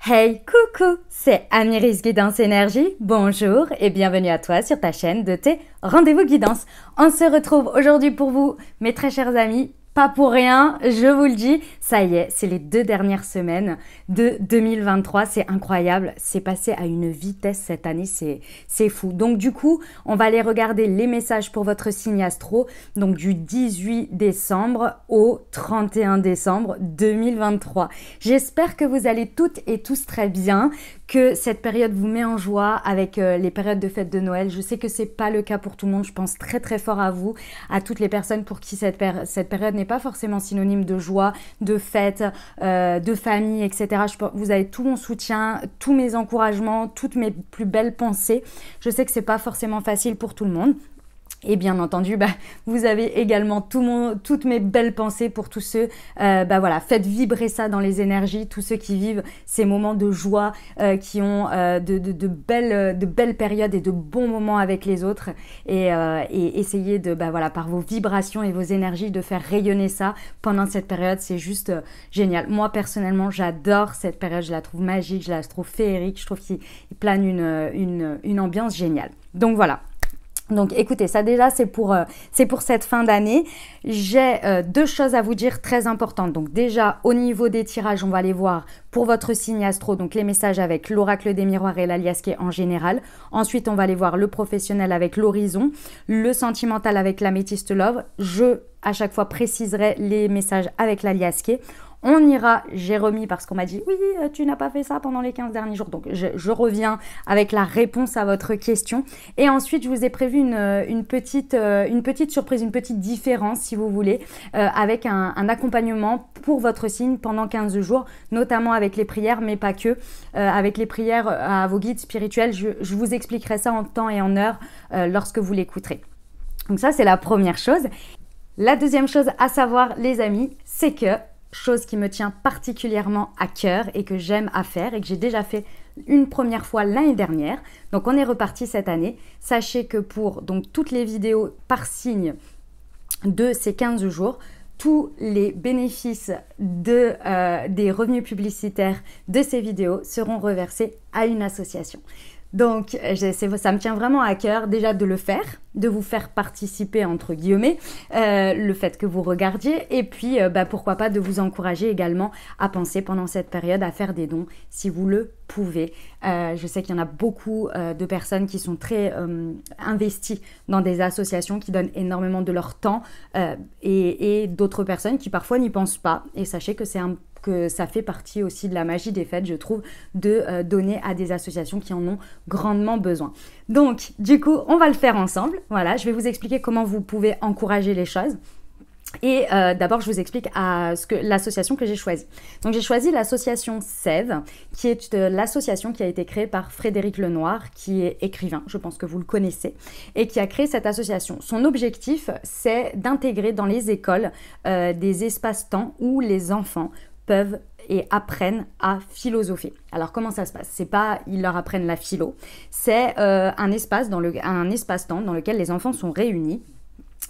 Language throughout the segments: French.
Hey, coucou, c'est Amiris Guidance Énergie. Bonjour et bienvenue à toi sur ta chaîne de tes rendez-vous guidance. On se retrouve aujourd'hui pour vous, mes très chers amis. Pas pour rien, je vous le dis, ça y est, c'est les 2 dernières semaines de 2023, c'est incroyable, c'est passé à une vitesse cette année, c'est fou. Donc du coup, on va aller regarder les messages pour votre signe astro, donc du 18 décembre au 31 décembre 2023. J'espère que vous allez toutes et tous très bien, que cette période vous met en joie avec les périodes de fête de Noël. Je sais que c'est pas le cas pour tout le monde, je pense très très fort à vous, à toutes les personnes pour qui cette période n'est pas forcément synonyme de joie, de fête, de famille, etc. Vous avez tout mon soutien, tous mes encouragements, toutes mes plus belles pensées. Je sais que c'est pas forcément facile pour tout le monde. Et bien entendu, vous avez également toutes mes belles pensées pour tous ceux, voilà, faites vibrer ça dans les énergies, tous ceux qui vivent ces moments de joie, qui ont de belles périodes et de bons moments avec les autres, et essayez de, voilà, par vos vibrations et vos énergies, de faire rayonner ça pendant cette période. C'est juste génial. Moi personnellement, j'adore cette période, je la trouve magique, je la trouve féerique, je trouve qu'il plane une ambiance géniale. Donc voilà. Donc écoutez, ça déjà c'est pour cette fin d'année. J'ai 2 choses à vous dire très importantes. Donc déjà au niveau des tirages, on va aller voir pour votre signe astro, donc les messages avec l'oracle des miroirs et l'aliasqué en général. Ensuite on va aller voir le professionnel avec l'horizon, le sentimental avec l'améthyste love. À chaque fois préciserai les messages avec l'aliasqué. On ira, j'ai remis parce qu'on m'a dit « Oui, tu n'as pas fait ça pendant les 15 derniers jours. » Donc, je reviens avec la réponse à votre question. Et ensuite, je vous ai prévu une petite surprise, une petite différence, si vous voulez, avec un accompagnement pour votre signe pendant 15 jours, notamment avec les prières, mais pas que. Avec les prières à vos guides spirituels, je vous expliquerai ça en temps et en heure lorsque vous l'écouterez. Donc ça, c'est la première chose. La deuxième chose à savoir, les amis, c'est que chose qui me tient particulièrement à cœur et que j'aime à faire et que j'ai déjà fait une première fois l'année dernière. Donc on est reparti cette année. Sachez que pour donc toutes les vidéos par signe de ces 15 jours, tous les bénéfices des revenus publicitaires de ces vidéos seront reversés à une association. Donc, ça me tient vraiment à cœur déjà de le faire, de vous faire participer entre guillemets, le fait que vous regardiez et puis pourquoi pas de vous encourager également à penser pendant cette période à faire des dons si vous le pouvez. Je sais qu'il y en a beaucoup de personnes qui sont très investies dans des associations qui donnent énormément de leur temps et d'autres personnes qui parfois n'y pensent pas. Et sachez que que ça fait partie aussi de la magie des fêtes, je trouve, de donner à des associations qui en ont grandement besoin. Donc, du coup, on va le faire ensemble. Voilà, je vais vous expliquer comment vous pouvez encourager les choses. Et d'abord, je vous explique l'association que j'ai choisie. Donc, j'ai choisi l'association Sève, qui est l'association qui a été créée par Frédéric Lenoir, qui est écrivain, je pense que vous le connaissez, et qui a créé cette association. Son objectif, c'est d'intégrer dans les écoles des espaces-temps où les enfants peuvent et apprennent à philosopher. Alors comment ça se passe? C'est pas ils leur apprennent la philo, c'est un espace-temps dans lequel les enfants sont réunis.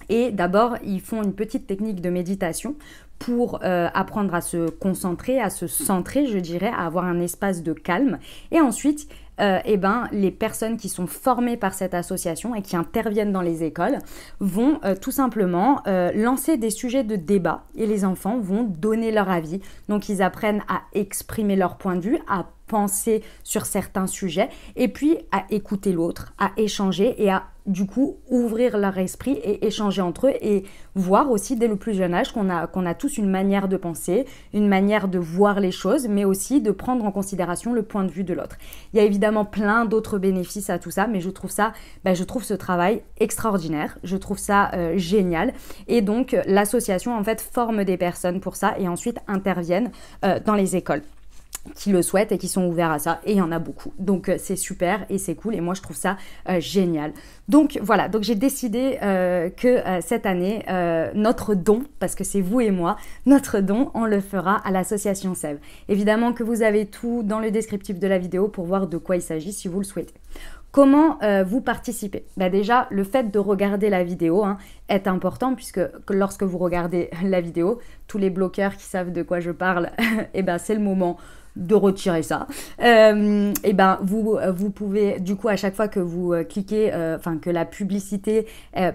Et d'abord, ils font une petite technique de méditation pour apprendre à se concentrer, à se centrer, je dirais, à avoir un espace de calme. Et ensuite, les personnes qui sont formées par cette association et qui interviennent dans les écoles vont tout simplement lancer des sujets de débat et les enfants vont donner leur avis. Donc, ils apprennent à exprimer leur point de vue, à penser sur certains sujets et puis à écouter l'autre, à échanger et à du coup ouvrir leur esprit et échanger entre eux et voir aussi dès le plus jeune âge qu'on a tous une manière de penser, une manière de voir les choses, mais aussi de prendre en considération le point de vue de l'autre. Il y a évidemment plein d'autres bénéfices à tout ça, mais je trouve ce travail extraordinaire, je trouve ça génial et donc l'association en fait forme des personnes pour ça et ensuite interviennent dans les écoles qui le souhaitent et qui sont ouverts à ça et il y en a beaucoup donc c'est super et c'est cool et moi je trouve ça génial. Donc voilà, donc j'ai décidé que cette année notre don, parce que c'est vous et moi, notre don on le fera à l'association Sève. Évidemment que vous avez tout dans le descriptif de la vidéo pour voir de quoi il s'agit si vous le souhaitez. Comment vous participez? Déjà, le fait de regarder la vidéo est important puisque lorsque vous regardez la vidéo, tous les bloqueurs qui savent de quoi je parle, c'est le moment de retirer ça. Et ben vous pouvez du coup à chaque fois que vous cliquez, enfin que la publicité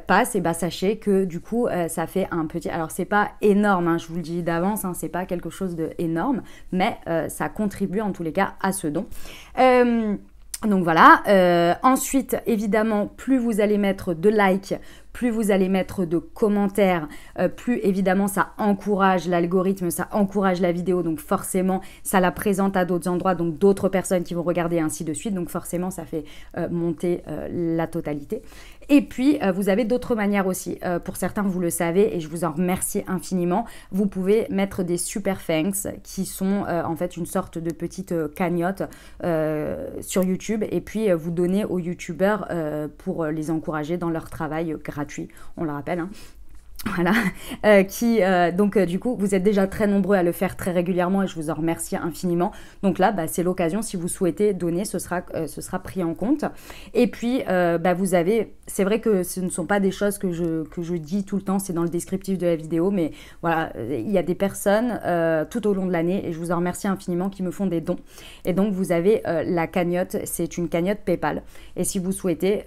passe, et ben sachez que du coup ça fait un petit. Alors c'est pas énorme, hein, je vous le dis d'avance, hein, c'est pas quelque chose de énorme, mais ça contribue en tous les cas à ce don. Donc voilà, ensuite évidemment plus vous allez mettre de likes, plus vous allez mettre de commentaires, plus évidemment ça encourage l'algorithme, ça encourage la vidéo, donc forcément ça la présente à d'autres endroits, donc d'autres personnes qui vont regarder, ainsi de suite, donc forcément ça fait monter la totalité. Et puis vous avez d'autres manières aussi, pour certains vous le savez et je vous en remercie infiniment, vous pouvez mettre des super thanks qui sont en fait une sorte de petite cagnotte sur YouTube, et puis vous donnez aux youtubeurs pour les encourager dans leur travail gratuit, on le rappelle, hein. Voilà, donc du coup vous êtes déjà très nombreux à le faire très régulièrement et je vous en remercie infiniment. Donc là c'est l'occasion, si vous souhaitez donner, ce sera pris en compte. Et puis vous avez, c'est vrai que ce ne sont pas des choses que je dis tout le temps, c'est dans le descriptif de la vidéo, mais voilà, il y a des personnes tout au long de l'année, et je vous en remercie infiniment, qui me font des dons. Et donc vous avez la cagnotte, c'est une cagnotte PayPal, et si vous souhaitez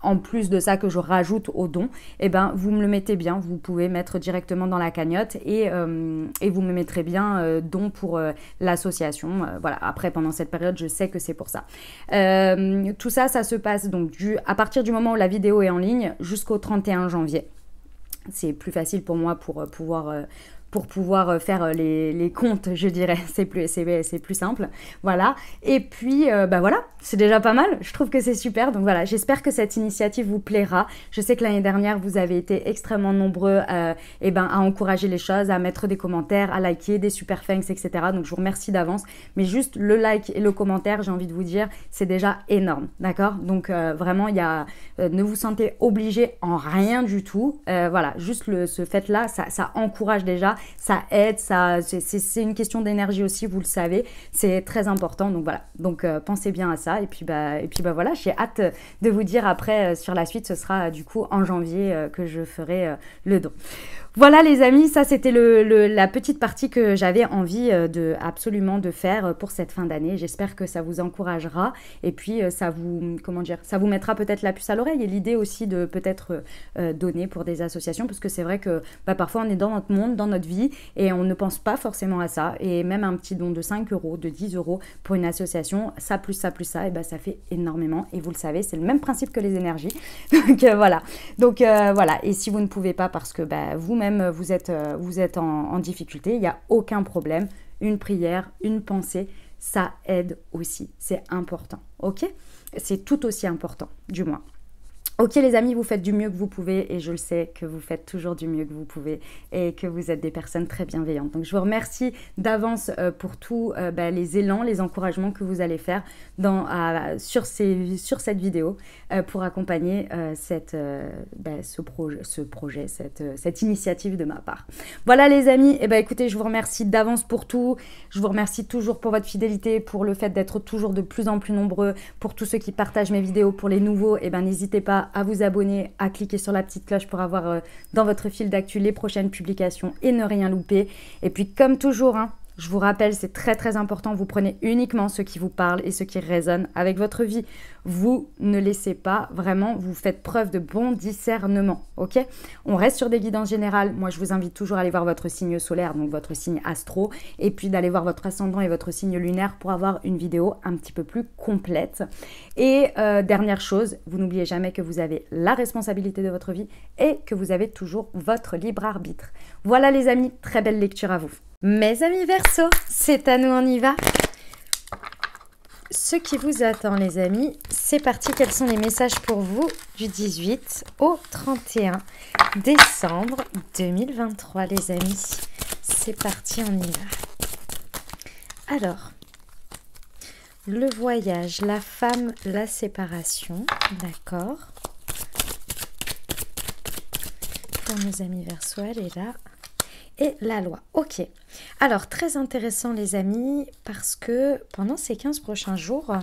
en plus de ça que je rajoute au don, eh ben, vous me le mettez bien, vous pouvez mettre directement dans la cagnotte et vous me mettrez bien don pour l'association. Voilà, après pendant cette période, je sais que c'est pour ça. Tout ça, ça se passe donc à partir du moment où la vidéo est en ligne jusqu'au 31 janvier. C'est plus facile pour moi pour pouvoir faire les comptes, je dirais. C'est plus simple. Voilà. Et puis, voilà, c'est déjà pas mal. Je trouve que c'est super. Donc voilà, j'espère que cette initiative vous plaira. Je sais que l'année dernière, vous avez été extrêmement nombreux à encourager les choses, à mettre des commentaires, à liker, des super thanks, etc. Donc je vous remercie d'avance. Mais juste le like et le commentaire, j'ai envie de vous dire, c'est déjà énorme. D'accord? Donc vraiment, ne vous sentez obligé en rien du tout. Voilà, juste ce fait-là, ça encourage déjà. Ça aide, c'est une question d'énergie aussi, vous le savez, c'est très important. Donc voilà, donc pensez bien à ça. Et puis voilà, j'ai hâte de vous dire après sur la suite. Ce sera du coup en janvier que je ferai le don. Voilà les amis, ça c'était la petite partie que j'avais envie absolument de faire pour cette fin d'année. J'espère que ça vous encouragera et puis ça vous mettra peut-être la puce à l'oreille, et l'idée aussi de peut-être donner pour des associations, parce que c'est vrai que parfois on est dans notre monde, dans notre vie, et on ne pense pas forcément à ça, et même un petit don de 5 euros, de 10 euros pour une association, ça plus ça plus ça, et ça fait énormément, et vous le savez, c'est le même principe que les énergies. Donc voilà, et si vous ne pouvez pas parce que vous-même vous êtes en difficulté, il n'y a aucun problème. Une prière, une pensée, ça aide aussi. C'est important, ok? C'est tout aussi important, du moins. Ok les amis, vous faites du mieux que vous pouvez, et je le sais que vous faites toujours du mieux que vous pouvez et que vous êtes des personnes très bienveillantes. Donc je vous remercie d'avance pour tous les élans, les encouragements que vous allez faire sur cette vidéo pour accompagner ce projet, cette initiative de ma part. Voilà les amis, écoutez, je vous remercie d'avance pour tout. Je vous remercie toujours pour votre fidélité, pour le fait d'être toujours de plus en plus nombreux, pour tous ceux qui partagent mes vidéos, pour les nouveaux, n'hésitez pas à vous abonner, à cliquer sur la petite cloche pour avoir dans votre fil d'actu les prochaines publications et ne rien louper. Et puis comme toujours, je vous rappelle, c'est très très important, vous prenez uniquement ce qui vous parle et ce qui résonne avec votre vie. Vous ne laissez pas, vraiment, vous faites preuve de bon discernement, ok? On reste sur des guidances générales. Moi, je vous invite toujours à aller voir votre signe solaire, donc votre signe astro, et puis d'aller voir votre ascendant et votre signe lunaire pour avoir une vidéo un petit peu plus complète. Et dernière chose, vous n'oubliez jamais que vous avez la responsabilité de votre vie et que vous avez toujours votre libre arbitre. Voilà les amis, très belle lecture à vous. Mes amis Verseau, c'est à nous, on y va. Ce qui vous attend les amis, c'est parti. Quels sont les messages pour vous du 18 au 31 décembre 2023 les amis? C'est parti, on y va. Alors, le voyage, la femme, la séparation, d'accord. Pour nos amis Verseau, elle est là. Et la loi, ok. Alors, très intéressant les amis, parce que pendant ces 15 prochains jours,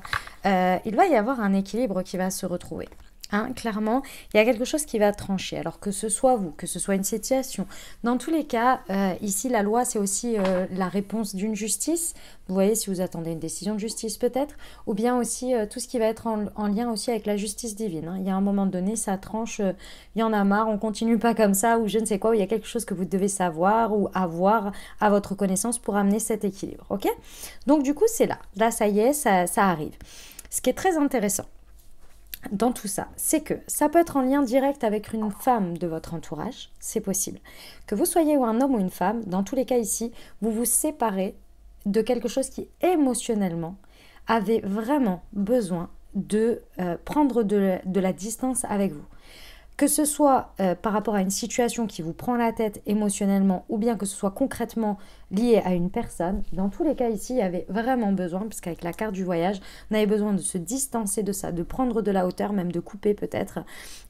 il va y avoir un équilibre qui va se retrouver. Hein, clairement, il y a quelque chose qui va trancher. Alors que ce soit vous, que ce soit une situation. Dans tous les cas, ici, la loi, c'est aussi la réponse d'une justice. Vous voyez, si vous attendez une décision de justice peut-être, ou bien aussi tout ce qui va être en lien aussi avec la justice divine. Hein. Il y a un moment donné, ça tranche, il y en a marre, on continue pas comme ça, ou je ne sais quoi, où il y a quelque chose que vous devez savoir ou avoir à votre connaissance pour amener cet équilibre. Ok? Donc du coup, c'est là. Là, ça y est, ça arrive. Ce qui est très intéressant dans tout ça, c'est que ça peut être en lien direct avec une femme de votre entourage, c'est possible. Que vous soyez ou un homme ou une femme, dans tous les cas ici, vous vous séparez de quelque chose qui émotionnellement avait vraiment besoin de prendre de la distance avec vous. Que ce soit par rapport à une situation qui vous prend la tête émotionnellement ou bien que ce soit concrètement lié à une personne, dans tous les cas ici, il y avait vraiment besoin, parce qu'avec la carte du voyage, on avait besoin de se distancer de ça, de prendre de la hauteur, même de couper peut-être.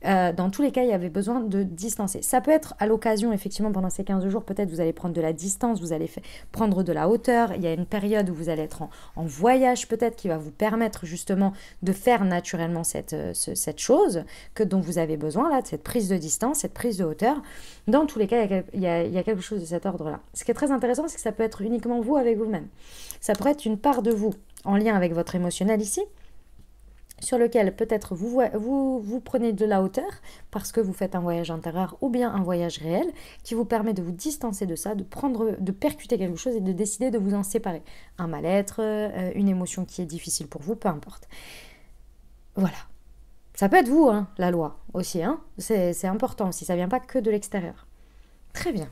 Dans tous les cas, il y avait besoin de distancer. Ça peut être à l'occasion, effectivement, pendant ces 15 jours, peut-être vous allez prendre de la distance, vous allez prendre de la hauteur. Il y a une période où vous allez être en voyage peut-être qui va vous permettre justement de faire naturellement cette chose dont vous avez besoin, là, de cette prise de distance, cette prise de hauteur. Dans tous les cas, il y a quelque chose de cet ordre-là. Ce qui est très intéressant, c'est que ça peut être uniquement vous avec vous-même. Ça pourrait être une part de vous en lien avec votre émotionnel ici, sur lequel peut-être vous prenez de la hauteur parce que vous faites un voyage intérieur ou bien un voyage réel qui vous permet de vous distancer de ça, de percuter quelque chose et de décider de vous en séparer. Un mal-être, une émotion qui est difficile pour vous, peu importe. Voilà. Ça peut être vous, hein, la loi aussi. Hein. C'est important aussi, ça ne vient pas que de l'extérieur. Très bien.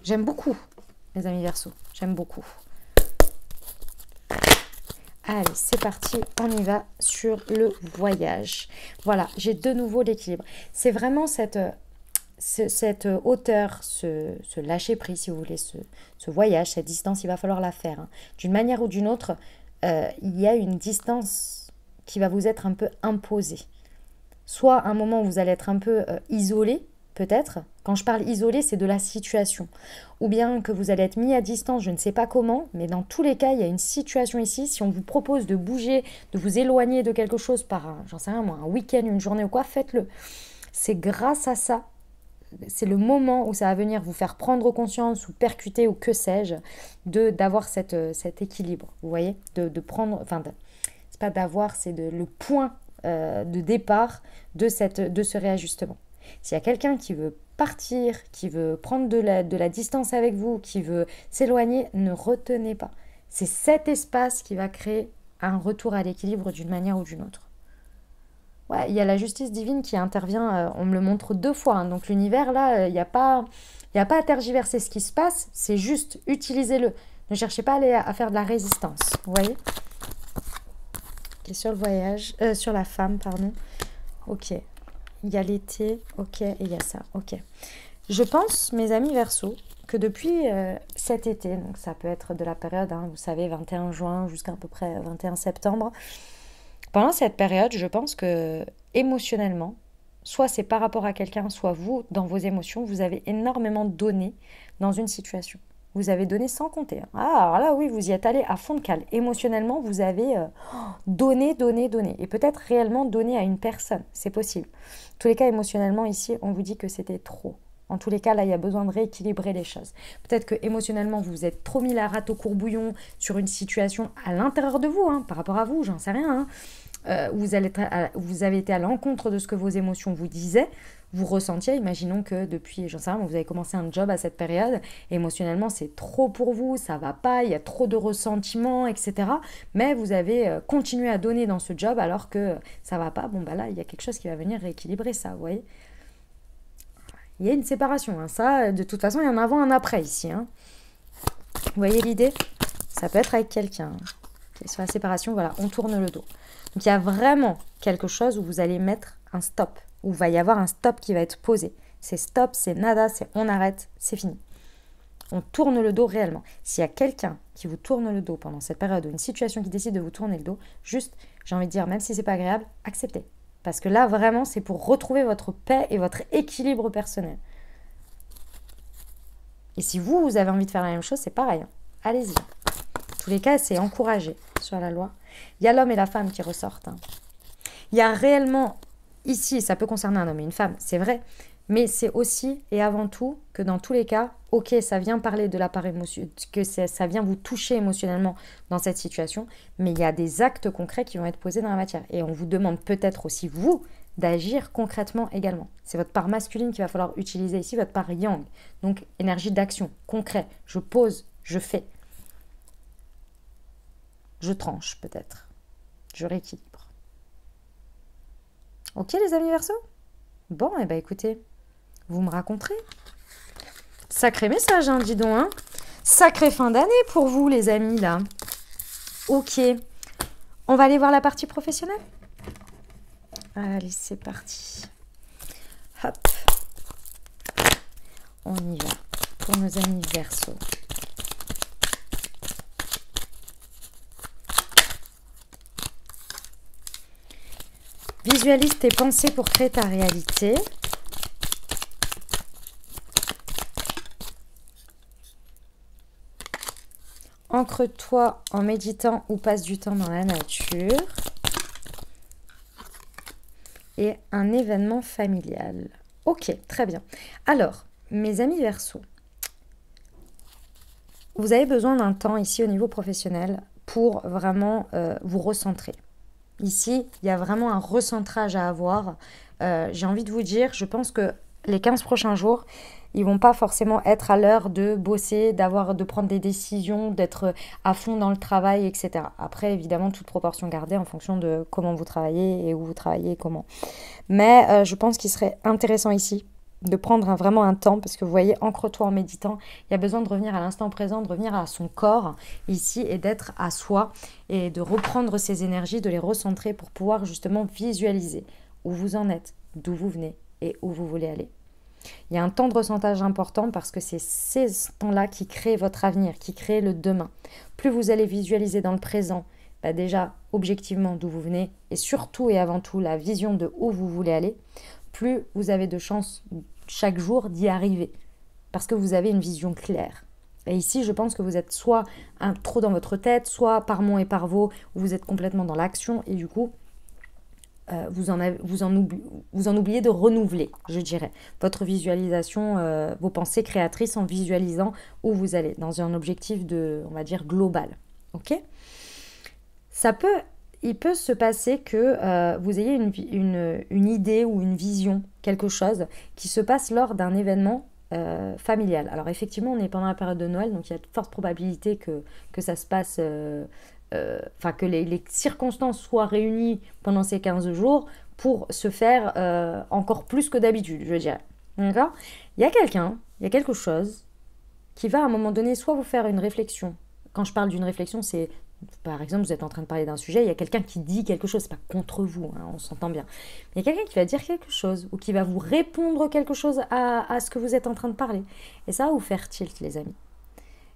J'aime beaucoup, mes amis Verseaux. J'aime beaucoup. Allez, c'est parti, on y va sur le voyage. Voilà, j'ai de nouveau l'équilibre. C'est vraiment cette hauteur, ce lâcher prise, si vous voulez, ce voyage, cette distance, il va falloir la faire. Hein. D'une manière ou d'une autre, il y a une distance qui va vous être un peu imposée. Soit un moment où vous allez être un peu isolé, peut-être. Quand je parle isolé, c'est de la situation. Ou bien que vous allez être mis à distance, je ne sais pas comment, mais dans tous les cas, il y a une situation ici. Si on vous propose de bouger, de vous éloigner de quelque chose par, j'en sais rien moi, un week-end, une journée ou quoi, faites-le. C'est grâce à ça, c'est le moment où ça va venir vous faire prendre conscience ou percuter ou que sais-je, d'avoir cet équilibre. Vous voyez, de prendre, enfin, c'est pas d'avoir, c'est le point de départ de ce réajustement. S'il y a quelqu'un qui veut partir, qui veut prendre de la distance avec vous, qui veut s'éloigner, ne retenez pas. C'est cet espace qui va créer un retour à l'équilibre d'une manière ou d'une autre. Ouais, il y a la justice divine qui intervient, on me le montre 2 fois, hein, donc l'univers là, il n'y a pas à tergiverser ce qui se passe, c'est juste utilisez-le. Ne cherchez pas à aller à faire de la résistance, vous voyez ? Okay, sur le voyage, sur la femme, pardon. Ok. Il y a l'été, ok, et il y a ça, ok. Je pense, mes amis Verseaux, que depuis cet été, donc ça peut être de la période, hein, vous savez, 21 juin jusqu'à peu près 21 septembre, pendant cette période, je pense que émotionnellement, soit c'est par rapport à quelqu'un, soit vous, dans vos émotions, vous avez énormément donné dans une situation. Vous avez donné sans compter. Ah, alors là, oui, vous y êtes allé à fond de cale. Émotionnellement, vous avez donné. Et peut-être réellement donné à une personne. C'est possible. En tous les cas, émotionnellement, ici, on vous dit que c'était trop. En tous les cas, là, il y a besoin de rééquilibrer les choses. Peut-être que émotionnellement, vous vous êtes trop mis la rate au courbouillon sur une situation à l'intérieur de vous, hein, par rapport à vous, j'en sais rien. Hein. Vous avez été à l'encontre de ce que vos émotions vous disaient, vous ressentiez, imaginons que depuis, j'en sais rien, vous avez commencé un job à cette période, émotionnellement c'est trop pour vous, ça va pas, il y a trop de ressentiments, etc. Mais vous avez continué à donner dans ce job alors que ça va pas, bon bah là il y a quelque chose qui va venir rééquilibrer ça, vous voyez. Il y a une séparation, hein. Ça de toute façon il y en a avant, un après ici. Hein. Vous voyez l'idée ? Ça peut être avec quelqu'un. Okay, sur la séparation, voilà, on tourne le dos. Donc il y a vraiment quelque chose où vous allez mettre un stop, où il va y avoir un stop qui va être posé. C'est stop, c'est nada, c'est on arrête, c'est fini. On tourne le dos réellement. S'il y a quelqu'un qui vous tourne le dos pendant cette période ou une situation qui décide de vous tourner le dos, juste, j'ai envie de dire, même si c'est pas agréable, acceptez. Parce que là, vraiment, c'est pour retrouver votre paix et votre équilibre personnel. Et si vous avez envie de faire la même chose, c'est pareil. Hein. Allez-y. En tous les cas, c'est encouragé sur la loi. Il y a l'homme et la femme qui ressortent. Hein. Il y a réellement ici, ça peut concerner un homme et une femme, c'est vrai, mais c'est aussi et avant tout que dans tous les cas, ok, ça vient parler de la part émotionnelle, que ça vient vous toucher émotionnellement dans cette situation, mais il y a des actes concrets qui vont être posés dans la matière. Et on vous demande peut-être aussi, vous, d'agir concrètement également. C'est votre part masculine qu'il va falloir utiliser ici, votre part yang. Donc, énergie d'action, concret. Je pose, je fais. Je tranche peut-être. Je rééquilibre. Ok les amis Verseaux? Bon, et ben écoutez, vous me raconterez. Sacré message, hein, dis donc. Hein. Sacrée fin d'année pour vous les amis là. Ok. On va aller voir la partie professionnelle? Allez, c'est parti. Hop. On y va pour nos amis Verseaux. Visualise tes pensées pour créer ta réalité. Ancre-toi en méditant ou passe du temps dans la nature. Et un événement familial. Ok, très bien. Alors, mes amis Verseaux, vous avez besoin d'un temps ici au niveau professionnel pour vraiment vous recentrer. Ici, il y a vraiment un recentrage à avoir. J'ai envie de vous dire, je pense que les 15 prochains jours, ils vont pas forcément être à l'heure de bosser, de prendre des décisions, d'être à fond dans le travail, etc. Après, évidemment, toute proportion gardée en fonction de comment vous travaillez et où vous travaillez et comment. Mais je pense qu'il serait intéressant ici de prendre vraiment un temps, parce que vous voyez, ancre-toi en méditant, il y a besoin de revenir à l'instant présent, de revenir à son corps ici et d'être à soi et de reprendre ses énergies, de les recentrer pour pouvoir justement visualiser où vous en êtes, d'où vous venez et où vous voulez aller. Il y a un temps de recentrage important parce que c'est ces temps-là qui créent votre avenir, qui créent le demain. Plus vous allez visualiser dans le présent, déjà objectivement d'où vous venez et surtout et avant tout la vision de où vous voulez aller, plus vous avez de chances chaque jour d'y arriver parce que vous avez une vision claire. Et ici, je pense que vous êtes soit trop dans votre tête, soit par mon et par vos, où vous êtes complètement dans l'action et du coup, vous en oubliez de renouveler, je dirais, votre visualisation, vos pensées créatrices en visualisant où vous allez, dans un objectif de, on va dire, global. Ok ? Il peut se passer que vous ayez une idée ou une vision, quelque chose qui se passe lors d'un événement familial. Alors effectivement, on est pendant la période de Noël, donc il y a de fortes probabilités que ça se passe, que les circonstances soient réunies pendant ces 15 jours pour se faire encore plus que d'habitude, je dirais. D'accord ? Il y a quelque chose qui va à un moment donné soit vous faire une réflexion. Quand je parle d'une réflexion, c'est par exemple, vous êtes en train de parler d'un sujet, il y a quelqu'un qui dit quelque chose, c'est pas contre vous, hein, on s'entend bien. Mais il y a quelqu'un qui va dire quelque chose ou qui va vous répondre quelque chose à ce que vous êtes en train de parler. Et ça va vous faire tilt, les amis.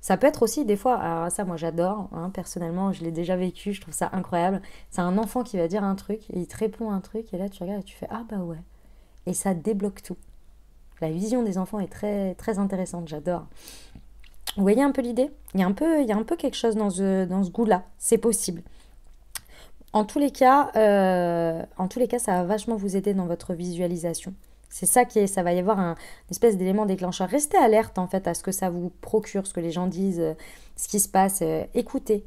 Ça peut être aussi des fois, alors ça moi j'adore, hein, personnellement, je l'ai déjà vécu, je trouve ça incroyable. C'est un enfant qui va dire un truc et il te répond un truc et là tu regardes et tu fais ah bah ouais. Et ça débloque tout. La vision des enfants est très, très intéressante, j'adore. Vous voyez un peu l'idée ? Il y a un peu quelque chose dans ce goût-là. C'est possible. En tous les cas, ça va vachement vous aider dans votre visualisation. C'est ça ça va y avoir une espèce d'élément déclencheur. Restez alerte en fait à ce que ça vous procure, ce que les gens disent, ce qui se passe. Écoutez,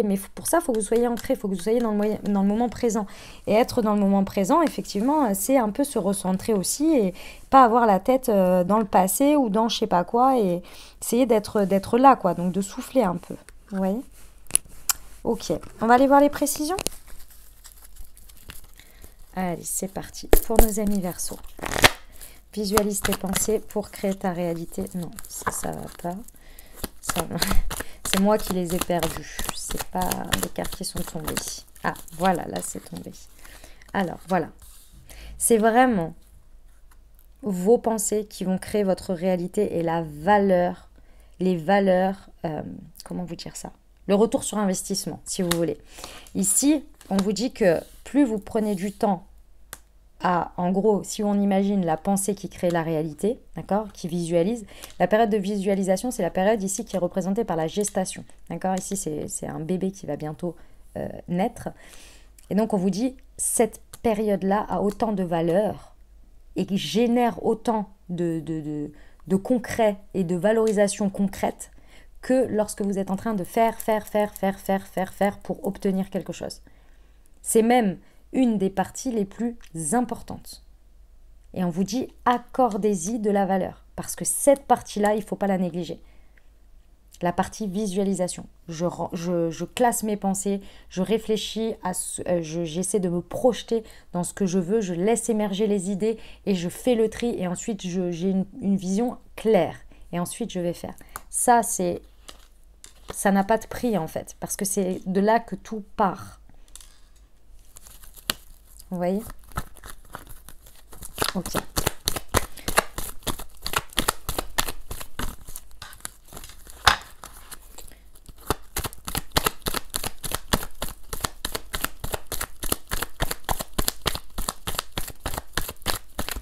mais pour ça, il faut que vous soyez ancré, il faut que vous soyez dans le moment présent. Et être dans le moment présent, effectivement, c'est un peu se recentrer aussi et pas avoir la tête dans le passé ou dans je sais pas quoi et essayer d'être là, quoi. Donc de souffler un peu. Vous voyez ? Ok, on va aller voir les précisions. Allez, c'est parti pour nos amis Verseaux. Visualise tes pensées pour créer ta réalité. Non, ça va pas. C'est moi qui les ai perdus. C'est pas les cartes qui sont tombés. Ah, voilà, là c'est tombé. Alors, voilà. C'est vraiment vos pensées qui vont créer votre réalité et les valeurs, comment vous dire ça ? Le retour sur investissement, si vous voulez. Ici, on vous dit que plus vous prenez du temps en gros, si on imagine la pensée qui crée la réalité, d'accord, qui visualise, la période de visualisation, c'est la période ici qui est représentée par la gestation, d'accord. Ici, c'est un bébé qui va bientôt naître. Et donc on vous dit, cette période-là a autant de valeur et qui génère autant de concret et de valorisation concrète que lorsque vous êtes en train de faire pour obtenir quelque chose. C'est même une des parties les plus importantes. Et on vous dit, accordez-y de la valeur. Parce que cette partie-là, il ne faut pas la négliger. La partie visualisation. Je classe mes pensées, je réfléchis, j'essaie de me projeter dans ce que je veux, je laisse émerger les idées et je fais le tri et ensuite j'ai une vision claire. Et ensuite je vais faire. Ça n'a pas de prix en fait, parce que c'est de là que tout part. Vous voyez? Ok.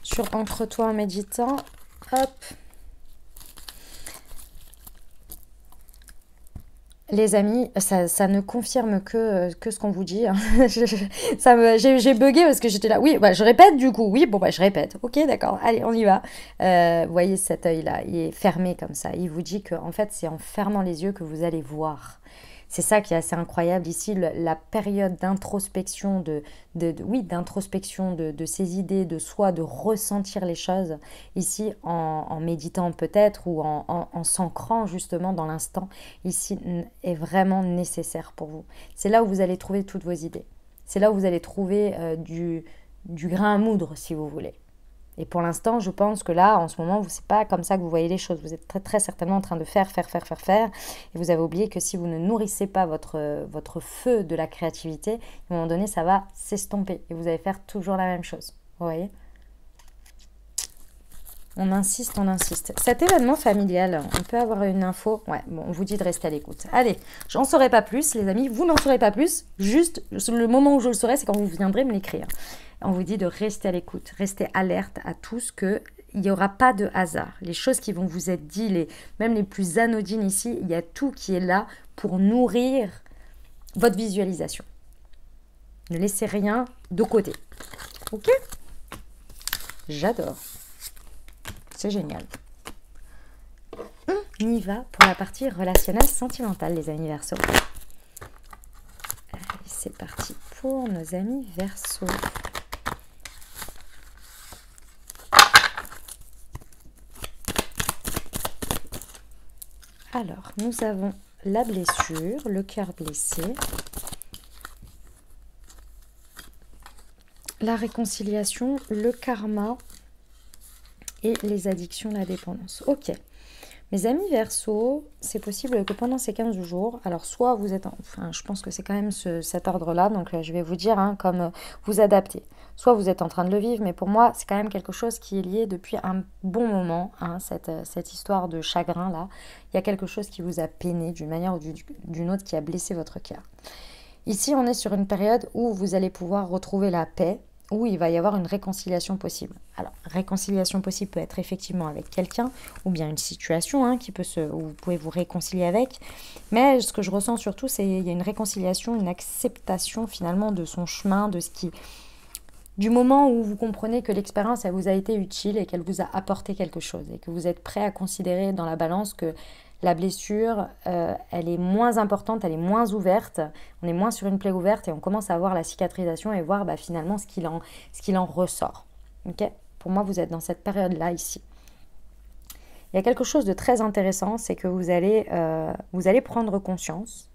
Sur Entre toi en méditant, hop. Les amis, ça ne confirme que ce qu'on vous dit. Hein. J'ai bugué parce que j'étais là. Oui, bah, je répète du coup. Oui, bon, bah, je répète. Ok, d'accord. Allez, on y va. Vous voyez cet œil-là, il est fermé comme ça. Il vous dit que en fait, c'est en fermant les yeux que vous allez voir. C'est ça qui est assez incroyable ici, la période d'introspection, d'introspection de ses idées, de soi, de ressentir les choses, ici en méditant peut-être ou en s'ancrant justement dans l'instant, ici est vraiment nécessaire pour vous. C'est là où vous allez trouver toutes vos idées. C'est là où vous allez trouver du grain à moudre, si vous voulez. Et pour l'instant, je pense que là, en ce moment, c'est pas comme ça que vous voyez les choses. Vous êtes très, très certainement en train de faire. Et vous avez oublié que si vous ne nourrissez pas votre feu de la créativité, à un moment donné, ça va s'estomper. Et vous allez faire toujours la même chose. Vous voyez ? On insiste. Cet événement familial, on peut avoir une info. Ouais, bon, on vous dit de rester à l'écoute. Allez, j'en saurai pas plus, les amis. Vous n'en saurez pas plus. Juste, le moment où je le saurai, c'est quand vous viendrez me l'écrire. On vous dit de rester à l'écoute, rester alerte à tout ce que... Il n'y aura pas de hasard. Les choses qui vont vous être dites, même les plus anodines ici, il y a tout qui est là pour nourrir votre visualisation. Ne laissez rien de côté. Ok ? J'adore. C'est génial. On y va pour la partie relationnelle sentimentale, les amis Verseaux. Allez, c'est parti pour nos amis Verseaux. Alors, nous avons la blessure, le cœur blessé, la réconciliation, le karma et les addictions, la dépendance. Ok. Mes amis Verseaux, c'est possible que pendant ces 15 jours, alors soit vous êtes, je pense que c'est quand même cet ordre-là, donc je vais vous dire comme vous adapter. Soit vous êtes en train de le vivre, mais pour moi, c'est quand même quelque chose qui est lié depuis un bon moment, cette histoire de chagrin-là. Il y a quelque chose qui vous a peiné d'une manière ou d'une autre, qui a blessé votre cœur. Ici, on est sur une période où vous allez pouvoir retrouver la paix, où il va y avoir une réconciliation possible. Alors, réconciliation possible peut être effectivement avec quelqu'un, ou bien une situation où vous pouvez vous réconcilier avec. Mais ce que je ressens surtout, c'est qu'il y a une réconciliation, une acceptation finalement de son chemin, du moment où vous comprenez que l'expérience, elle vous a été utile et qu'elle vous a apporté quelque chose, et que vous êtes prêt à considérer dans la balance que la blessure, elle est moins importante, elle est moins ouverte, on est moins sur une plaie ouverte et on commence à voir la cicatrisation et voir finalement ce qu'il en ressort. Okay ? Pour moi, vous êtes dans cette période-là ici. Il y a quelque chose de très intéressant, c'est que vous allez prendre conscience,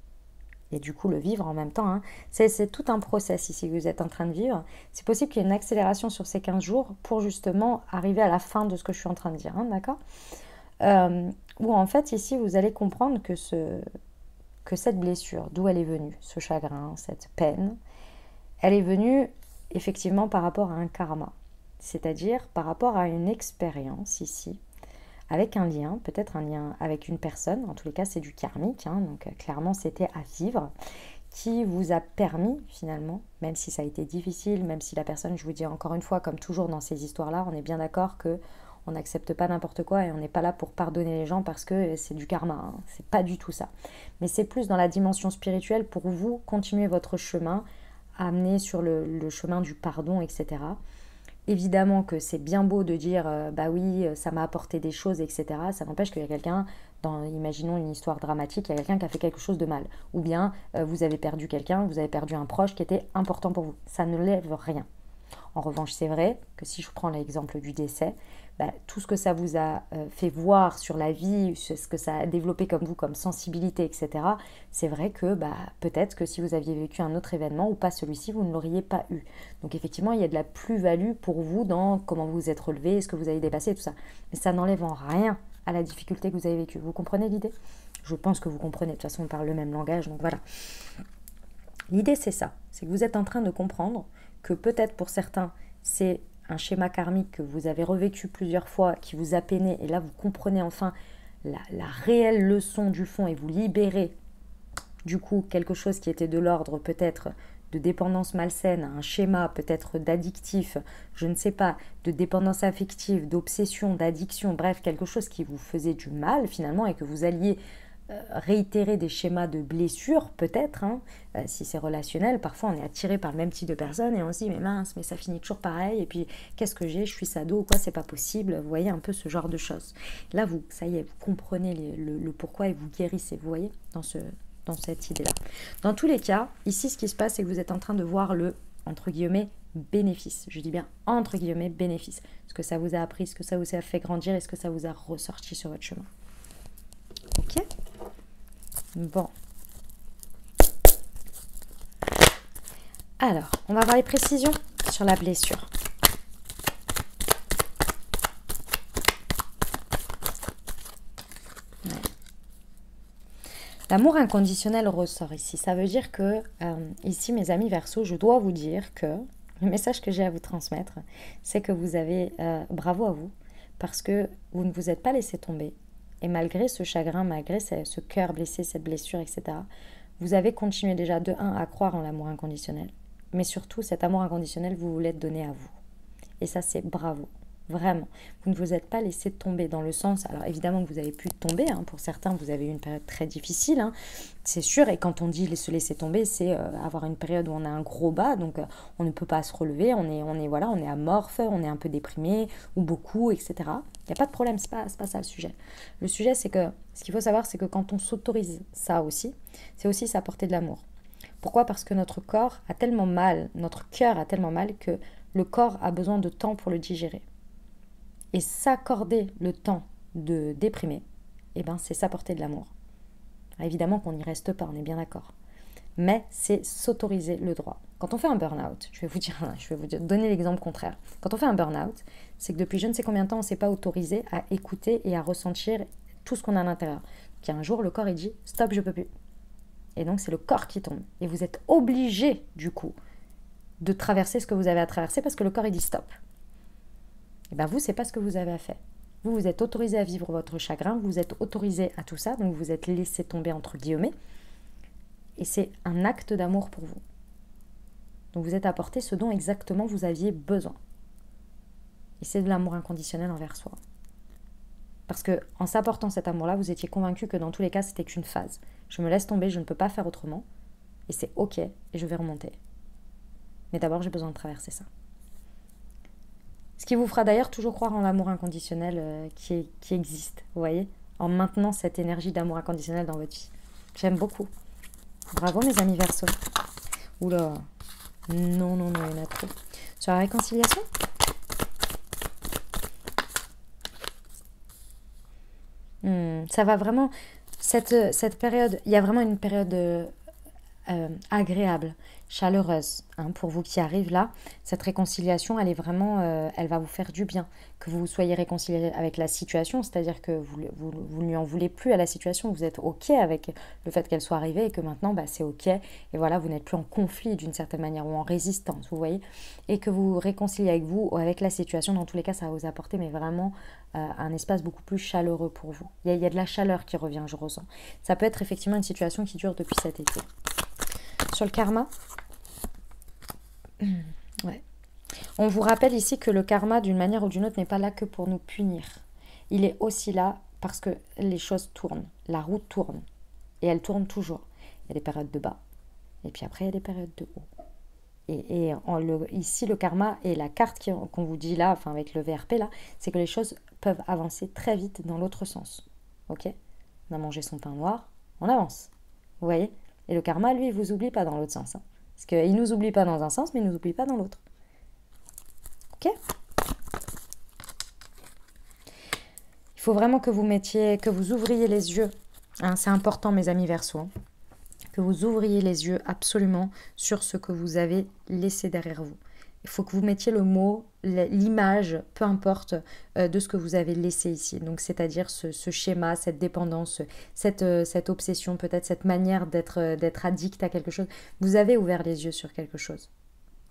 et du coup le vivre en même temps. Hein. C'est tout un process ici que vous êtes en train de vivre. C'est possible qu'il y ait une accélération sur ces 15 jours pour justement arriver à la fin de ce que je suis en train de dire, hein, d'accord ? Où en fait ici vous allez comprendre que cette blessure, d'où elle est venue, ce chagrin, cette peine, elle est venue effectivement par rapport à un karma, c'est-à-dire par rapport à une expérience ici, avec un lien, peut-être un lien avec une personne, en tous les cas c'est du karmique, hein, donc clairement c'était à vivre, qui vous a permis finalement, même si ça a été difficile, même si la personne, je vous dis encore une fois, comme toujours dans ces histoires-là, on est bien d'accord que on n'accepte pas n'importe quoi et on n'est pas là pour pardonner les gens parce que c'est du karma. Hein. C'est pas du tout ça. Mais c'est plus dans la dimension spirituelle pour vous continuer votre chemin amener sur le chemin du pardon, etc. Évidemment que c'est bien beau de dire bah oui, ça m'a apporté des choses, etc. Ça n'empêche qu'il y a quelqu'un, imaginons une histoire dramatique, il y a quelqu'un qui a fait quelque chose de mal. Ou bien vous avez perdu quelqu'un, vous avez perdu un proche qui était important pour vous. Ça ne lève rien. En revanche, c'est vrai que si je prends l'exemple du décès, bah, tout ce que ça vous a fait voir sur la vie, ce que ça a développé comme vous, comme sensibilité, etc., c'est vrai que bah, peut-être que si vous aviez vécu un autre événement ou pas celui-ci, vous ne l'auriez pas eu. Donc effectivement, il y a de la plus-value pour vous dans comment vous vous êtes relevé, ce que vous avez dépassé, tout ça. Mais ça n'enlève en rien à la difficulté que vous avez vécue. Vous comprenez l'idée? Je pense que vous comprenez. De toute façon, on parle le même langage, donc voilà. L'idée, c'est ça. C'est que vous êtes en train de comprendre que peut-être pour certains, c'est un schéma karmique que vous avez revécu plusieurs fois, qui vous a peiné, et là, vous comprenez enfin la réelle leçon du fond et vous libérez, du coup, quelque chose qui était de l'ordre peut-être de dépendance malsaine, un schéma peut-être d'addictif, je ne sais pas, de dépendance affective, d'obsession, d'addiction, bref, quelque chose qui vous faisait du mal finalement et que vous alliez réitérer des schémas de blessures, peut-être, hein, si c'est relationnel. Parfois, on est attiré par le même type de personne et on se dit, mais mince, mais ça finit toujours pareil. Et puis, qu'est-ce que j'ai? Je suis sado ou quoi? C'est pas possible. Vous voyez un peu ce genre de choses. Là, vous, ça y est, vous comprenez le pourquoi et vous guérissez. Vous voyez dans cette idée-là. Dans tous les cas, ici, ce qui se passe, c'est que vous êtes en train de voir le, entre guillemets, bénéfice. Je dis bien entre guillemets bénéfice. Ce que ça vous a appris, ce que ça vous a fait grandir et ce que ça vous a ressorti sur votre chemin. Ok? Bon. Alors, on va voir les précisions sur la blessure. Ouais. L'amour inconditionnel ressort ici. Ça veut dire que, ici, mes amis Verseau, je dois vous dire que le message que j'ai à vous transmettre, c'est que vous avez, bravo à vous, parce que vous ne vous êtes pas laissé tomber. Et malgré ce chagrin, malgré ce cœur blessé, cette blessure, etc., vous avez continué déjà de 1 à croire en l'amour inconditionnel. Mais surtout, cet amour inconditionnel, vous voulez le donner à vous. Et ça, c'est bravo. Vraiment. Vous ne vous êtes pas laissé tomber dans le sens... Alors évidemment que vous avez pu tomber. Hein, pour certains, vous avez eu une période très difficile. Hein, c'est sûr. Et quand on dit se laisser tomber, c'est avoir une période où on a un gros bas. Donc on ne peut pas se relever. On est amorphe. On est un peu déprimé. Ou beaucoup, etc. Il n'y a pas de problème. C'est pas ça le sujet. Le sujet, c'est que... Ce qu'il faut savoir, c'est que quand on s'autorise ça aussi, c'est aussi s'apporter de l'amour. Pourquoi? Parce que notre corps a tellement mal, notre cœur a tellement mal que le corps a besoin de temps pour le digérer. Et s'accorder le temps de déprimer, eh ben, c'est s'apporter de l'amour. Évidemment qu'on n'y reste pas, on est bien d'accord. Mais c'est s'autoriser le droit. Quand on fait un burn-out, je vais vous donner l'exemple contraire. Quand on fait un burn-out, c'est que depuis je ne sais combien de temps, on ne s'est pas autorisé à écouter et à ressentir tout ce qu'on a à l'intérieur. Donc, un jour, le corps, il dit « stop, je ne peux plus ». Et donc, c'est le corps qui tombe. Et vous êtes obligé, du coup, de traverser ce que vous avez à traverser parce que le corps, il dit stop. Et bien, vous, c'est pas ce que vous avez à faire. Vous, vous êtes autorisé à vivre votre chagrin, vous êtes autorisé à tout ça, donc vous êtes laissé tomber, entre guillemets. Et c'est un acte d'amour pour vous. Donc, vous êtes apporté ce dont exactement vous aviez besoin. Et c'est de l'amour inconditionnel envers soi. Parce que en s'apportant cet amour-là, vous étiez convaincu que dans tous les cas, c'était qu'une phase. Je me laisse tomber, je ne peux pas faire autrement. Et c'est ok, et je vais remonter. Mais d'abord, j'ai besoin de traverser ça. Ce qui vous fera d'ailleurs toujours croire en l'amour inconditionnel qui existe, vous voyez, en maintenant cette énergie d'amour inconditionnel dans votre vie. J'aime beaucoup. Bravo mes amis Verseau. Oula, non, il y en a trop. Sur la réconciliation, ça va vraiment, cette période, il y a vraiment une période agréable, chaleureuse, hein, pour vous qui arrivent là. Cette réconciliation, elle est vraiment, elle va vous faire du bien. Que vous soyez réconcilié avec la situation, c'est-à-dire que vous ne lui en voulez plus à la situation, vous êtes ok avec le fait qu'elle soit arrivée et que maintenant, bah, c'est ok. Et voilà, vous n'êtes plus en conflit d'une certaine manière ou en résistance, vous voyez. Et que vous réconciliez avec vous ou avec la situation, dans tous les cas, ça va vous apporter, mais vraiment un espace beaucoup plus chaleureux pour vous. Il y a de la chaleur qui revient, je ressens. Ça peut être effectivement une situation qui dure depuis cet été. Sur le karma, ouais. On vous rappelle ici que le karma, d'une manière ou d'une autre, n'est pas là que pour nous punir. Il est aussi là parce que les choses tournent, la roue tourne. Et elle tourne toujours. Il y a des périodes de bas, et puis après, il y a des périodes de haut. Ici, le karma et la carte qu'on vous dit là, enfin avec le VRP là, c'est que les choses peuvent avancer très vite dans l'autre sens. Ok? On a mangé son pain noir, on avance. Vous voyez? Et le karma, lui, il vous oublie pas dans l'autre sens. Hein. Parce qu'il nous oublie pas dans un sens, mais il nous oublie pas dans l'autre. Ok? Il faut vraiment que vous ouvriez les yeux. Hein, c'est important, mes amis Verseau. Hein, que vous ouvriez les yeux absolument sur ce que vous avez laissé derrière vous. Il faut que vous mettiez le mot, l'image, peu importe, de ce que vous avez laissé ici. Donc, c'est-à-dire ce schéma, cette dépendance, cette obsession, peut-être cette manière d'être addict à quelque chose. Vous avez ouvert les yeux sur quelque chose.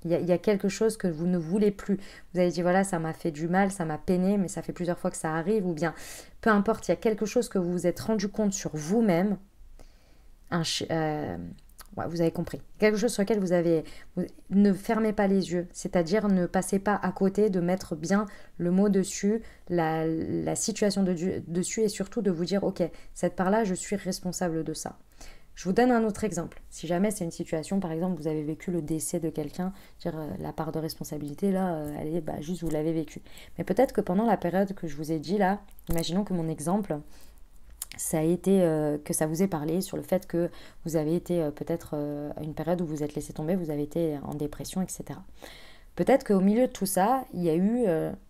Il y a quelque chose que vous ne voulez plus. Vous avez dit, voilà, ça m'a fait du mal, ça m'a peiné, mais ça fait plusieurs fois que ça arrive. Ou bien, peu importe, il y a quelque chose que vous vous êtes rendu compte sur vous-même. Ouais, vous avez compris. Quelque chose sur lequel ne fermez pas les yeux, c'est-à-dire ne passez pas à côté de mettre bien le mot dessus, la situation dessus et surtout de vous dire, ok, cette part-là, je suis responsable de ça. Je vous donne un autre exemple. Si jamais c'est une situation, par exemple, vous avez vécu le décès de quelqu'un, la part de responsabilité, là, elle est juste vous l'avez vécu. Mais peut-être que pendant la période que je vous ai dit là, imaginons que mon exemple, ça a été que ça vous ait parlé sur le fait que vous avez été peut-être à une période où vous êtes laissé tomber, vous avez été en dépression, etc. Peut-être qu'au milieu de tout ça, il y a eu,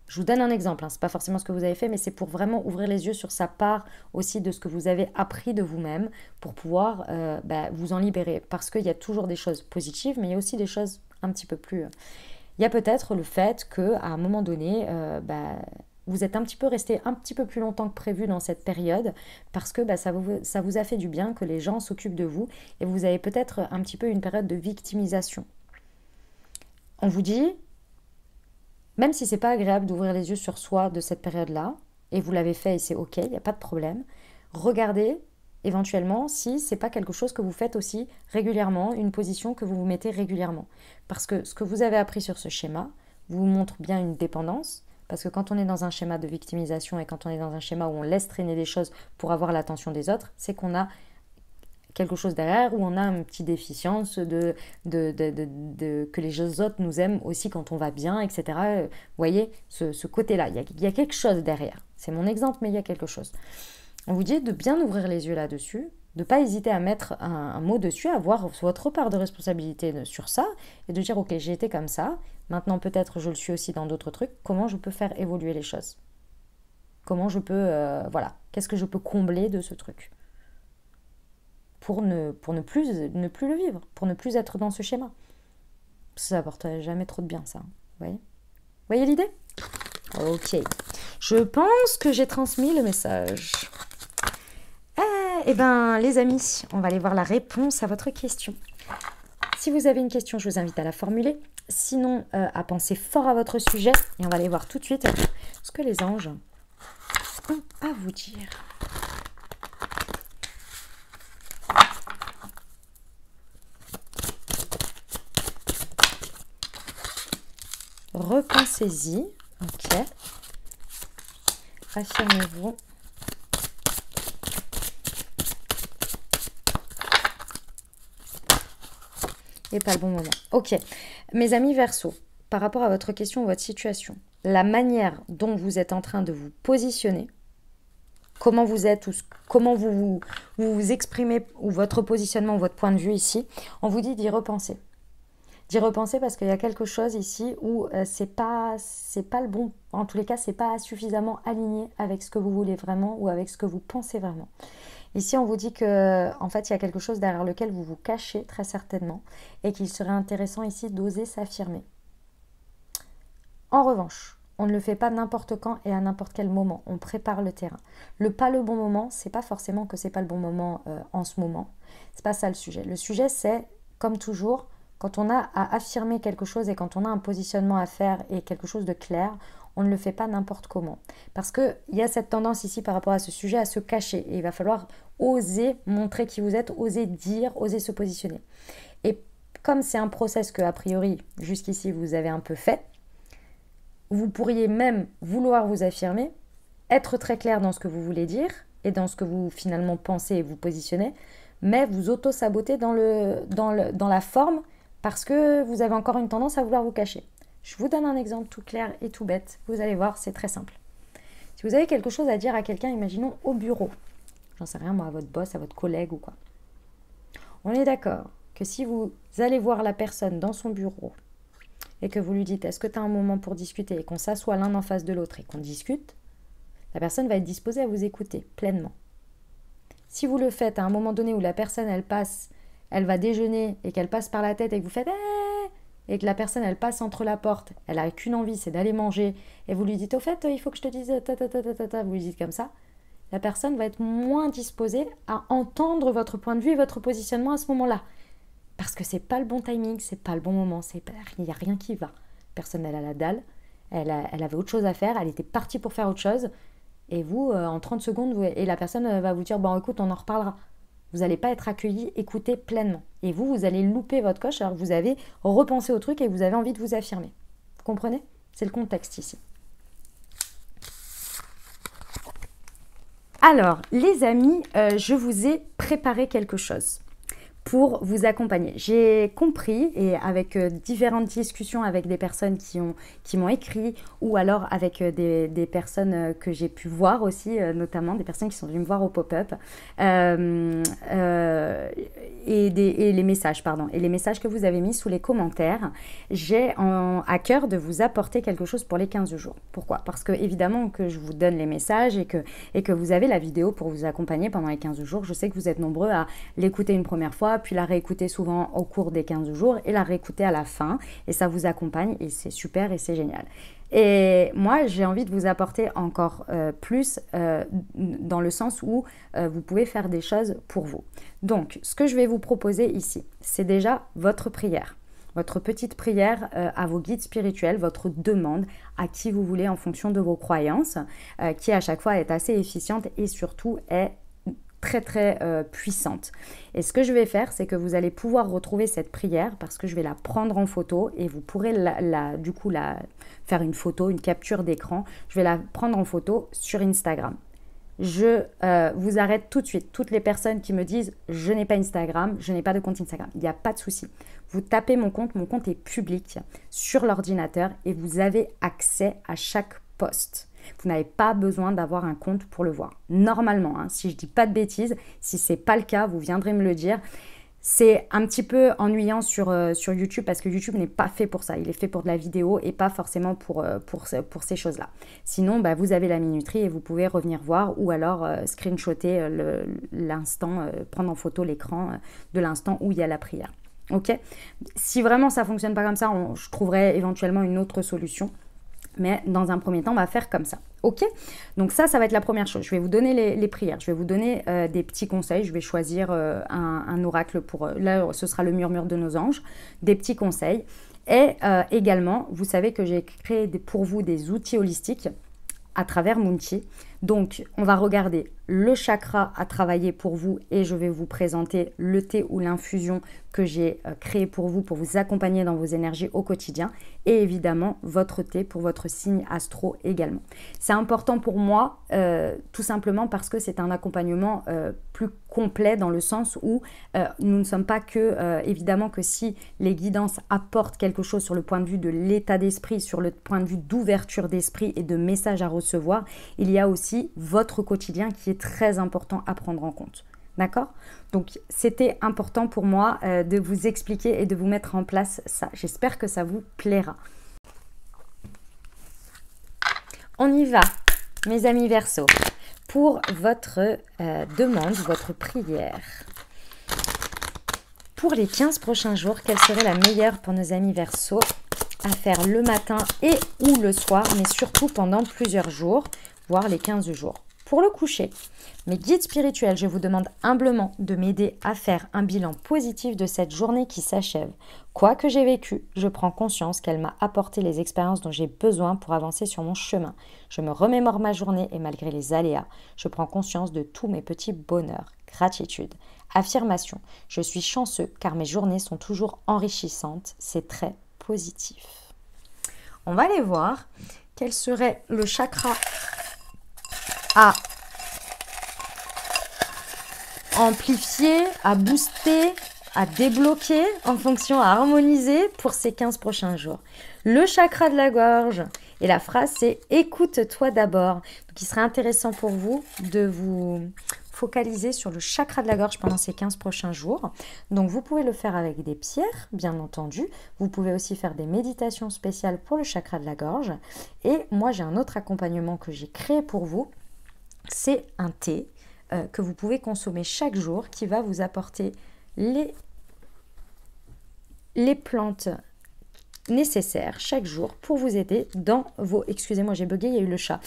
je vous donne un exemple, hein, c'est pas forcément ce que vous avez fait, mais c'est pour vraiment ouvrir les yeux sur sa part aussi de ce que vous avez appris de vous-même pour pouvoir vous en libérer. Parce qu'il y a toujours des choses positives, mais il y a aussi des choses un petit peu plus... Il y a peut-être le fait qu'à un moment donné, vous êtes un petit peu resté un petit peu plus longtemps que prévu dans cette période parce que ça vous a fait du bien que les gens s'occupent de vous et vous avez peut-être un petit peu une période de victimisation. On vous dit, même si c'est pas agréable d'ouvrir les yeux sur soi de cette période-là, et vous l'avez fait et c'est ok, il n'y a pas de problème, regardez éventuellement si c'est pas quelque chose que vous faites aussi régulièrement, une position que vous vous mettez régulièrement. Parce que ce que vous avez appris sur ce schéma vous montre bien une dépendance. Parce que quand on est dans un schéma de victimisation et quand on est dans un schéma où on laisse traîner des choses pour avoir l'attention des autres, c'est qu'on a quelque chose derrière, où on a une petite déficience que les autres nous aiment aussi quand on va bien, etc. Vous voyez, ce côté-là, il y a quelque chose derrière. C'est mon exemple, mais il y a quelque chose. On vous dit de bien ouvrir les yeux là-dessus, de ne pas hésiter à mettre un mot dessus, à voir votre part de responsabilité sur ça, et de dire, ok, j'ai été comme ça, maintenant peut-être je le suis aussi dans d'autres trucs, comment je peux faire évoluer les choses? Comment je peux, qu'est-ce que je peux combler de ce truc? Pour ne plus le vivre, pour ne plus être dans ce schéma. Ça n'apporte jamais trop de bien, ça. Vous voyez l'idée? Ok. Je pense que j'ai transmis le message. Eh bien, les amis, on va aller voir la réponse à votre question. Si vous avez une question, je vous invite à la formuler. Sinon, à penser fort à votre sujet. Et on va aller voir tout de suite ce que les anges ont à vous dire. Repensez-y. Ok. Affirmez-vous. Et pas le bon moment. Ok. Mes amis Verseau, par rapport à votre question ou votre situation, la manière dont vous êtes en train de vous positionner, comment vous êtes, ou comment vous exprimez, ou votre positionnement, ou votre point de vue ici, on vous dit d'y repenser. D'y repenser parce qu'il y a quelque chose ici où c'est pas le bon, en tous les cas, c'est pas suffisamment aligné avec ce que vous voulez vraiment ou avec ce que vous pensez vraiment. Ici, on vous dit que, en fait, il y a quelque chose derrière lequel vous vous cachez très certainement et qu'il serait intéressant ici d'oser s'affirmer. En revanche, on ne le fait pas n'importe quand et à n'importe quel moment. On prépare le terrain. Pas le bon moment, c'est pas forcément que c'est pas le bon moment en ce moment. C'est pas ça le sujet. Le sujet, c'est, comme toujours, quand on a à affirmer quelque chose et quand on a un positionnement à faire et quelque chose de clair, on ne le fait pas n'importe comment. Parce qu'il y a cette tendance ici par rapport à ce sujet à se cacher. Et il va falloir oser montrer qui vous êtes, oser dire, oser se positionner. Et comme c'est un process que, a priori, jusqu'ici, vous avez un peu fait, vous pourriez même vouloir vous affirmer, être très clair dans ce que vous voulez dire et dans ce que vous finalement pensez et vous positionnez, mais vous auto-sabotez dans la forme parce que vous avez encore une tendance à vouloir vous cacher. Je vous donne un exemple tout clair et tout bête. Vous allez voir, c'est très simple. Si vous avez quelque chose à dire à quelqu'un, imaginons au bureau, j'en sais rien moi, à votre boss, à votre collègue ou quoi. On est d'accord que si vous allez voir la personne dans son bureau et que vous lui dites est-ce que tu as un moment pour discuter et qu'on s'assoit l'un en face de l'autre et qu'on discute, la personne va être disposée à vous écouter pleinement. Si vous le faites à un moment donné où la personne elle va déjeuner et qu'elle passe par la tête et que vous faites et que la personne elle passe entre la porte, elle a qu'une envie, c'est d'aller manger et vous lui dites au fait il faut que je te dise vous lui dites comme ça, la personne va être moins disposée à entendre votre point de vue et votre positionnement à ce moment-là. Parce que c'est pas le bon timing, c'est pas le bon moment, il n'y a rien qui va. Personne elle a la dalle, elle avait autre chose à faire, elle était partie pour faire autre chose. Et vous, en 30 secondes, et la personne va vous dire, bon écoute, on en reparlera. Vous n'allez pas être accueilli, écouté pleinement. Et vous allez louper votre coche alors que vous avez repensé au truc et vous avez envie de vous affirmer. Vous comprenez? C'est le contexte ici. Alors, les amis, je vous ai préparé quelque chose pour vous accompagner. J'ai compris, et avec différentes discussions avec des personnes qui m'ont écrit, ou alors avec des personnes que j'ai pu voir aussi, notamment des personnes qui sont venues me voir au pop-up, et les messages, et les messages que vous avez mis sous les commentaires, j'ai à cœur de vous apporter quelque chose pour les 15 jours. Pourquoi? Parce que évidemment que je vous donne les messages et que vous avez la vidéo pour vous accompagner pendant les 15 jours. Je sais que vous êtes nombreux à l'écouter une première fois, puis la réécouter souvent au cours des 15 jours et la réécouter à la fin. Et ça vous accompagne et c'est super et c'est génial. Et moi, j'ai envie de vous apporter encore plus dans le sens où vous pouvez faire des choses pour vous. Donc, ce que je vais vous proposer ici, c'est déjà votre prière. Votre petite prière à vos guides spirituels, votre demande à qui vous voulez en fonction de vos croyances, qui à chaque fois est assez efficiente et surtout est très très puissante. Et ce que je vais faire, c'est que vous allez pouvoir retrouver cette prière parce que je vais la prendre en photo et vous pourrez du coup faire une photo, une capture d'écran. Je vais la prendre en photo sur Instagram. Je vous arrête tout de suite. Toutes les personnes qui me disent « je n'ai pas Instagram, je n'ai pas de compte Instagram », il n'y a pas de souci. Vous tapez mon compte est public sur l'ordinateur et vous avez accès à chaque post. Vous n'avez pas besoin d'avoir un compte pour le voir. Normalement, si je ne dis pas de bêtises, si ce n'est pas le cas, vous viendrez me le dire. C'est un petit peu ennuyant sur YouTube parce que YouTube n'est pas fait pour ça. Il est fait pour de la vidéo et pas forcément pour ces choses-là. Sinon, vous avez la minuterie et vous pouvez revenir voir ou alors screenshotter l'instant, prendre en photo l'écran de l'instant où il y a la prière. Ok? Si vraiment ça ne fonctionne pas comme ça, je trouverai éventuellement une autre solution. Mais dans un premier temps, on va faire comme ça. Ok? Donc ça va être la première chose. Je vais vous donner les prières. Je vais vous donner des petits conseils. Je vais choisir un oracle pour... là, ce sera le murmure de nos anges. Des petits conseils. Et également, vous savez que j'ai créé pour vous des outils holistiques à travers Moonchi. Donc, on va regarder le chakra à travailler pour vous et je vais vous présenter le thé ou l'infusion que j'ai créé pour vous accompagner dans vos énergies au quotidien et évidemment votre thé pour votre signe astro également. C'est important pour moi tout simplement parce que c'est un accompagnement plus complet dans le sens où nous ne sommes pas que, évidemment que si les guidances apportent quelque chose sur le point de vue de l'état d'esprit, sur le point de vue d'ouverture d'esprit et de messages à recevoir, il y a aussi votre quotidien qui est très important à prendre en compte. D'accord? Donc, c'était important pour moi de vous expliquer et de vous mettre en place ça. J'espère que ça vous plaira. On y va, mes amis Verseau, pour votre demande, votre prière. Pour les 15 prochains jours, quelle serait la meilleure pour nos amis Verseau à faire le matin et ou le soir, mais surtout pendant plusieurs jours, voire les 15 jours. Pour le coucher, mes guides spirituels, je vous demande humblement de m'aider à faire un bilan positif de cette journée qui s'achève. Quoi que j'ai vécu, je prends conscience qu'elle m'a apporté les expériences dont j'ai besoin pour avancer sur mon chemin. Je me remémore ma journée et malgré les aléas, je prends conscience de tous mes petits bonheurs. Gratitude. Affirmation. Je suis chanceux car mes journées sont toujours enrichissantes. C'est très positif. On va aller voir quel serait le chakra à amplifier, à booster, à débloquer, en fonction, à harmoniser pour ces 15 prochains jours. Le chakra de la gorge. Et la phrase, c'est « Écoute-toi d'abord ». Donc, il serait intéressant pour vous de vous focaliser sur le chakra de la gorge pendant ces 15 prochains jours. Donc, vous pouvez le faire avec des pierres, bien entendu. Vous pouvez aussi faire des méditations spéciales pour le chakra de la gorge. Et moi, j'ai un autre accompagnement que j'ai créé pour vous. C'est un thé que vous pouvez consommer chaque jour qui va vous apporter les plantes nécessaires chaque jour pour vous aider dans vos... Excusez-moi, j'ai bugué, il y a eu le chat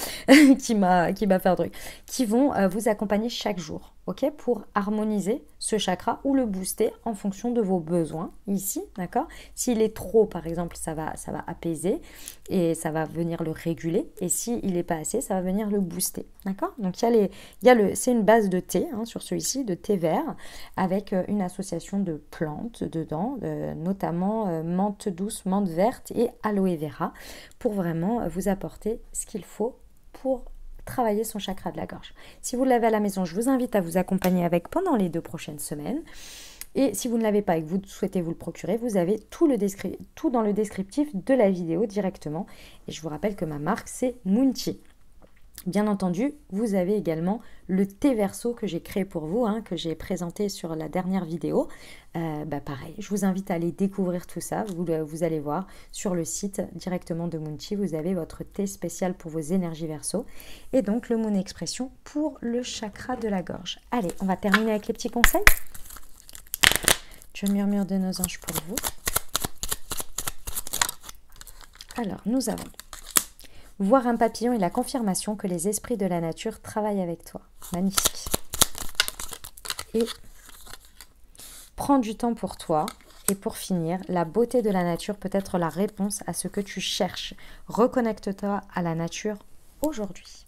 qui m'a fait un truc. Qui vont vous accompagner chaque jour, ok, pour harmoniser ce chakra ou le booster en fonction de vos besoins ici, d'accord. S'il est trop, par exemple, ça va apaiser et ça va venir le réguler. Et s'il n'est pas assez, ça va venir le booster, d'accord. Donc, c'est une base de thé, hein, sur celui-ci, de thé vert, avec une association de plantes dedans, notamment menthe douce, menthe verte et aloe vera, pour vraiment vous apporter ce qu'il faut pour travailler son chakra de la gorge. Si vous l'avez à la maison, je vous invite à vous accompagner avec pendant les 2 prochaines semaines. Et si vous ne l'avez pas et que vous souhaitez vous le procurer, vous avez tout dans le descriptif de la vidéo directement. Et je vous rappelle que ma marque, c'est Moonchi. Bien entendu, vous avez également le thé verso que j'ai créé pour vous, hein, que j'ai présenté sur la dernière vidéo. Pareil, je vous invite à aller découvrir tout ça. Vous allez voir sur le site directement de Moonchi, vous avez votre thé spécial pour vos énergies verso et donc le Moon Expression pour le chakra de la gorge. Allez, on va terminer avec les petits conseils. Je murmure de nos anges pour vous. Alors, nous avons voir un papillon et la confirmation que les esprits de la nature travaillent avec toi. Magnifique. Et prends du temps pour toi. Et pour finir, la beauté de la nature peut être la réponse à ce que tu cherches. Reconnecte-toi à la nature aujourd'hui.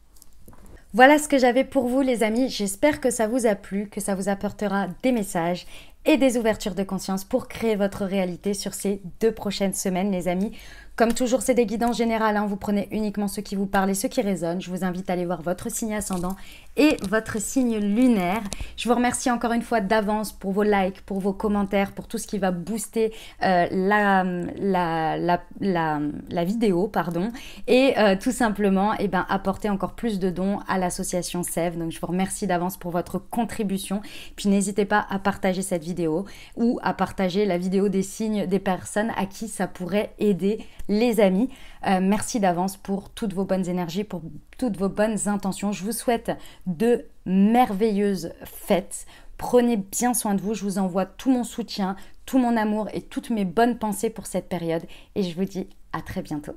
Voilà ce que j'avais pour vous les amis. J'espère que ça vous a plu, que ça vous apportera des messages et des ouvertures de conscience pour créer votre réalité sur ces 2 prochaines semaines les amis. Comme toujours, c'est des guidances générales, hein. Vous prenez uniquement ce qui vous parle et ce qui résonne. Je vous invite à aller voir votre signe ascendant et votre signe lunaire. Je vous remercie encore une fois d'avance pour vos likes, pour vos commentaires, pour tout ce qui va booster la vidéo, pardon. Et tout simplement, apporter encore plus de dons à l'association Sève. Donc, je vous remercie d'avance pour votre contribution. Puis, n'hésitez pas à partager cette vidéo ou à partager la vidéo des signes des personnes à qui ça pourrait aider les amis. Merci d'avance pour toutes vos bonnes énergies, pour toutes vos bonnes intentions. Je vous souhaite de merveilleuses fêtes. Prenez bien soin de vous. Je vous envoie tout mon soutien, tout mon amour et toutes mes bonnes pensées pour cette période. Et je vous dis à très bientôt.